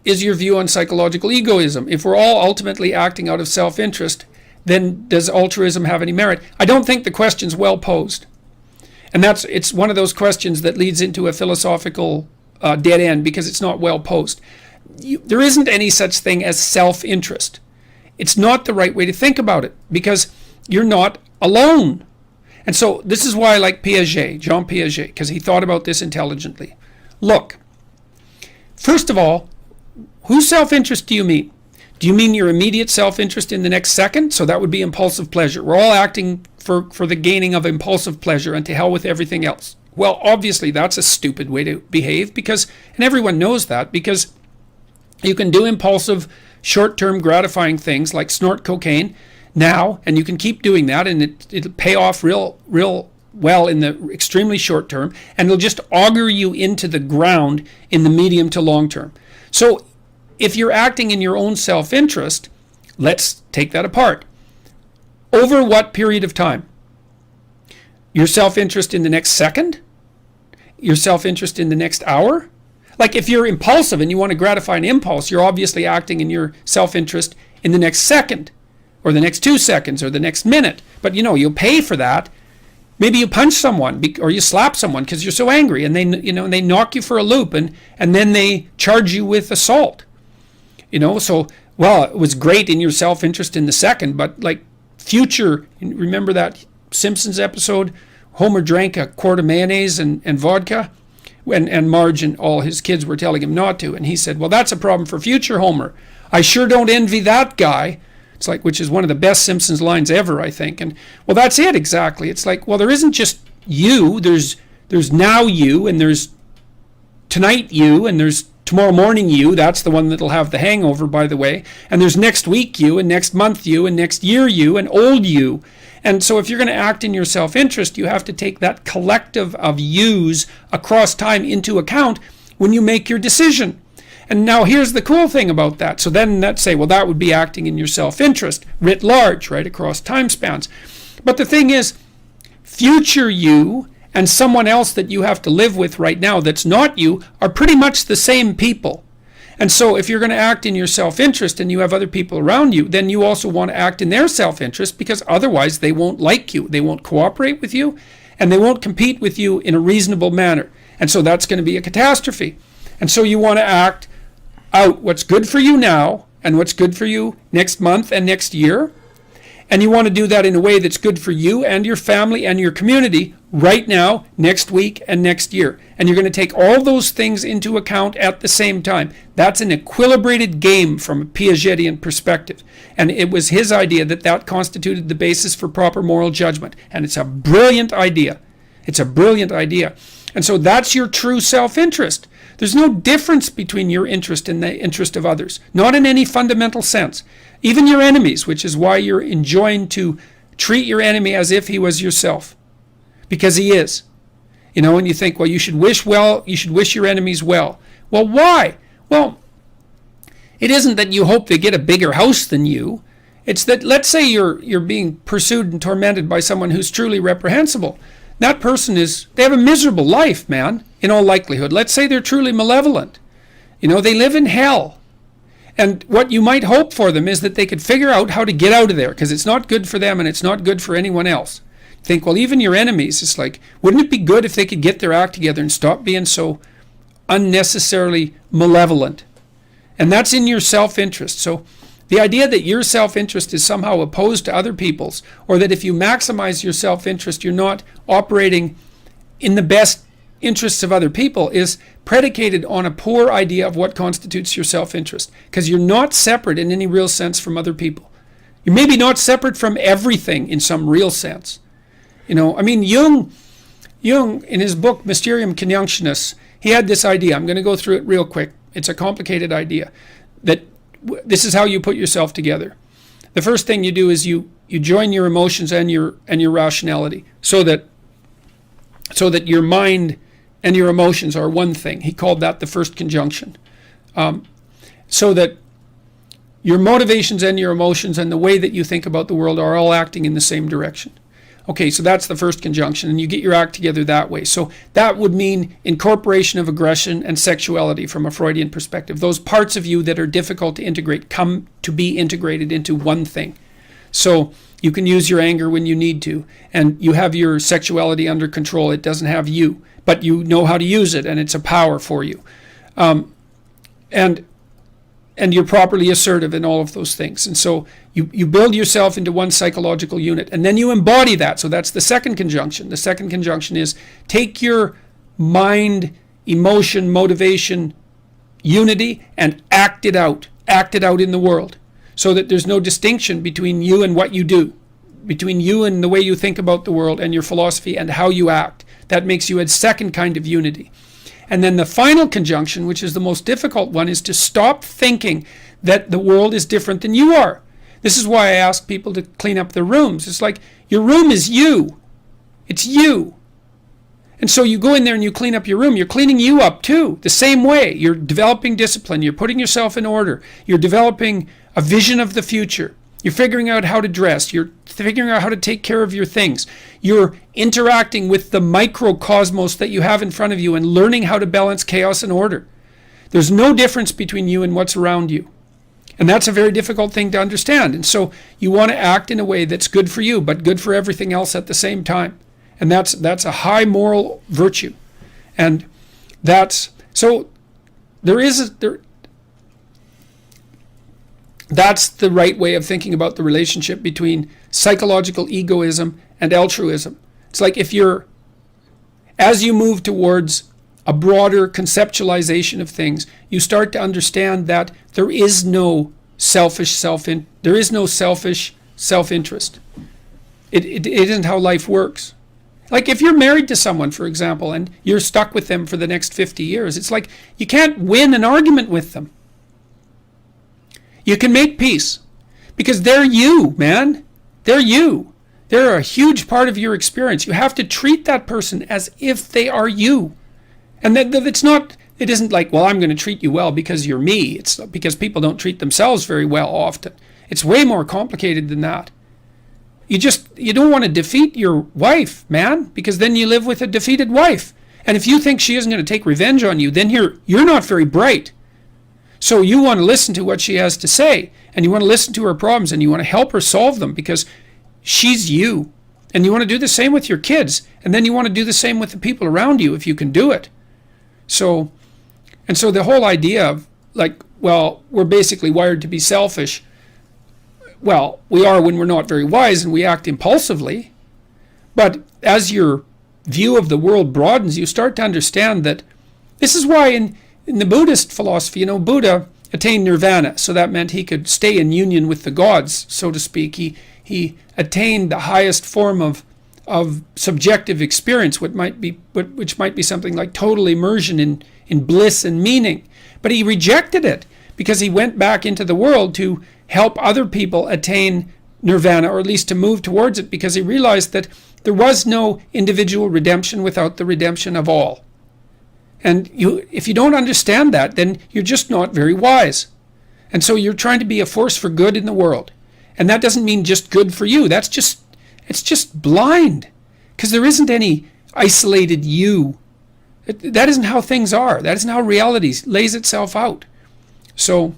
is your view on psychological egoism? If we're all ultimately acting out of self-interest, then does altruism have any merit? I don't think the question's well posed. And it's one of those questions that leads into a philosophical dead end because it's not well posed. There isn't any such thing as self-interest. It's not the right way to think about it because you're not alone. And so this is why I like Piaget, Jean Piaget, because he thought about this intelligently. Look, first of all, whose self-interest do you mean? Do you mean your immediate self-interest in the next second? So that would be impulsive pleasure. We're all acting for the gaining of impulsive pleasure and to hell with everything else. Well, obviously that's a stupid way to behave and everyone knows that, because you can do impulsive, short-term gratifying things like snort cocaine now, and you can keep doing that, and it'll pay off real well in the extremely short term, and it'll just auger you into the ground in the medium to long term. So if you're acting in your own self-interest, let's take that apart. Over what period of time? Your self-interest in the next second? Your self-interest in the next hour? Like if you're impulsive and you want to gratify an impulse, you're obviously acting in your self-interest in the next second, or the next 2 seconds, or the next minute. But you'll pay for that. Maybe you punch someone or you slap someone because you're so angry, and they knock you for a loop, and then they charge you with assault. So, well, it was great in your self-interest in the second, but like future, remember that Simpsons episode? Homer drank a quart of mayonnaise and vodka, and Marge and all his kids were telling him not to, and he said, well, that's a problem for future Homer. I sure don't envy that guy. It's like, which is one of the best Simpsons lines ever, I think. And well, that's it exactly. It's like, well, there isn't just you. There's now you, and there's tonight you, and there's tomorrow morning you. That's the one that'll have the hangover, by the way. And there's next week you, and next month you, and next year you, and old you. And so if you're going to act in your self-interest, you have to take that collective of yous across time into account when you make your decision. And now here's the cool thing about that. So then let's say, well, that would be acting in your self-interest writ large, right, across time spans. But the thing is, future you and someone else that you have to live with right now that's not you are pretty much the same people. And so if you're going to act in your self-interest and you have other people around you, then you also want to act in their self-interest, because otherwise they won't like you, they won't cooperate with you, and they won't compete with you in a reasonable manner. And so that's going to be a catastrophe. And so you want to act out what's good for you now and what's good for you next month and next year. And you want to do that in a way that's good for you and your family and your community right now, next week, and next year. And you're going to take all those things into account at the same time. That's an equilibrated game from a Piagetian perspective. And it was his idea that constituted the basis for proper moral judgment. And it's a brilliant idea. It's a brilliant idea. And so that's your true self-interest. There's no difference between your interest and the interest of others, not in any fundamental sense. Even your enemies, which is why you're enjoined to treat your enemy as if he was yourself, because he is. And you think, well, you should wish your enemies well. Well, why? Well, it isn't that you hope they get a bigger house than you. It's that, let's say you're being pursued and tormented by someone who's truly reprehensible. That person they have a miserable life, man, in all likelihood. Let's say they're truly malevolent. They live in hell. And what you might hope for them is that they could figure out how to get out of there, because it's not good for them and it's not good for anyone else. Think, well, even your enemies, it's like, wouldn't it be good if they could get their act together and stop being so unnecessarily malevolent? And that's in your self-interest. So the idea that your self-interest is somehow opposed to other people's, or that if you maximize your self-interest, you're not operating in the best interests of other people, is predicated on a poor idea of what constitutes your self-interest, because you're not separate in any real sense from other people. You're maybe not separate from everything in some real sense. Jung in his book Mysterium Conjunctionis, he had this idea. I'm going to go through it real quick. It's a complicated idea, that this is how you put yourself together. The first thing you do is you join your emotions and your rationality, so that your mind and your emotions are one thing. He called that the first conjunction. So that your motivations and your emotions and the way that you think about the world are all acting in the same direction. Okay, so that's the first conjunction, and you get your act together that way. So that would mean incorporation of aggression and sexuality from a Freudian perspective. Those parts of you that are difficult to integrate come to be integrated into one thing. So you can use your anger when you need to, and you have your sexuality under control. It doesn't have you, but you know how to use it, and it's a power for you. And you're properly assertive in all of those things. And so you build yourself into one psychological unit, and then you embody that. So that's the second conjunction. The second conjunction is take your mind, emotion, motivation, unity, and act it out. Act it out in the world, so that there's no distinction between you and what you do, between you and the way you think about the world and your philosophy and how you act. That makes you a second kind of unity. And then the final conjunction, which is the most difficult one, is to stop thinking that the world is different than you are. This is why I ask people to clean up their rooms. It's like, your room is you. It's you. And so you go in there and you clean up your room. You're cleaning you up too, the same way. You're developing discipline. You're putting yourself in order. You're developing a vision of the future. You're figuring out how to dress. You're figuring out how to take care of your things. You're interacting with the microcosmos that you have in front of you and learning how to balance chaos and order. There's no difference between you and what's around you. And that's a very difficult thing to understand. And so you want to act in a way that's good for you, but good for everything else at the same time. And that's a high moral virtue. And that's, so that's the right way of thinking about the relationship between psychological egoism and altruism. It's like as you move towards a broader conceptualization of things, you start to understand that there is no selfish self-interest. It isn't how life works. Like if you're married to someone, for example, and you're stuck with them for the next 50 years, it's like you can't win an argument with them. You can make peace because they're you, man. They're you. They're a huge part of your experience. You have to treat that person as if they are you. And that it isn't like, well, I'm going to treat you well because you're me. It's because people don't treat themselves very well often. It's way more complicated than that. You don't want to defeat your wife, man, because then you live with a defeated wife. And if you think she isn't going to take revenge on you, then you're not very bright. So you want to listen to what she has to say, and you want to listen to her problems, and you want to help her solve them because she's you. And you want to do the same with your kids, and then you want to do the same with the people around you if you can do it. So the whole idea of like, well, we're basically wired to be selfish. Well, we are when we're not very wise and we act impulsively. But as your view of the world broadens, you start to understand that this is why in the Buddhist philosophy, Buddha attained nirvana. So that meant he could stay in union with the gods, so to speak. He attained the highest form of subjective experience, which might be something like total immersion in bliss and meaning. But he rejected it because he went back into the world to help other people attain nirvana, or at least to move towards it, because he realized that there was no individual redemption without the redemption of all. And if you don't understand that, then you're just not very wise. And so you're trying to be a force for good in the world. And that doesn't mean just good for you. It's just blind, because there isn't any isolated you. That isn't how things are. That isn't how reality lays itself out. So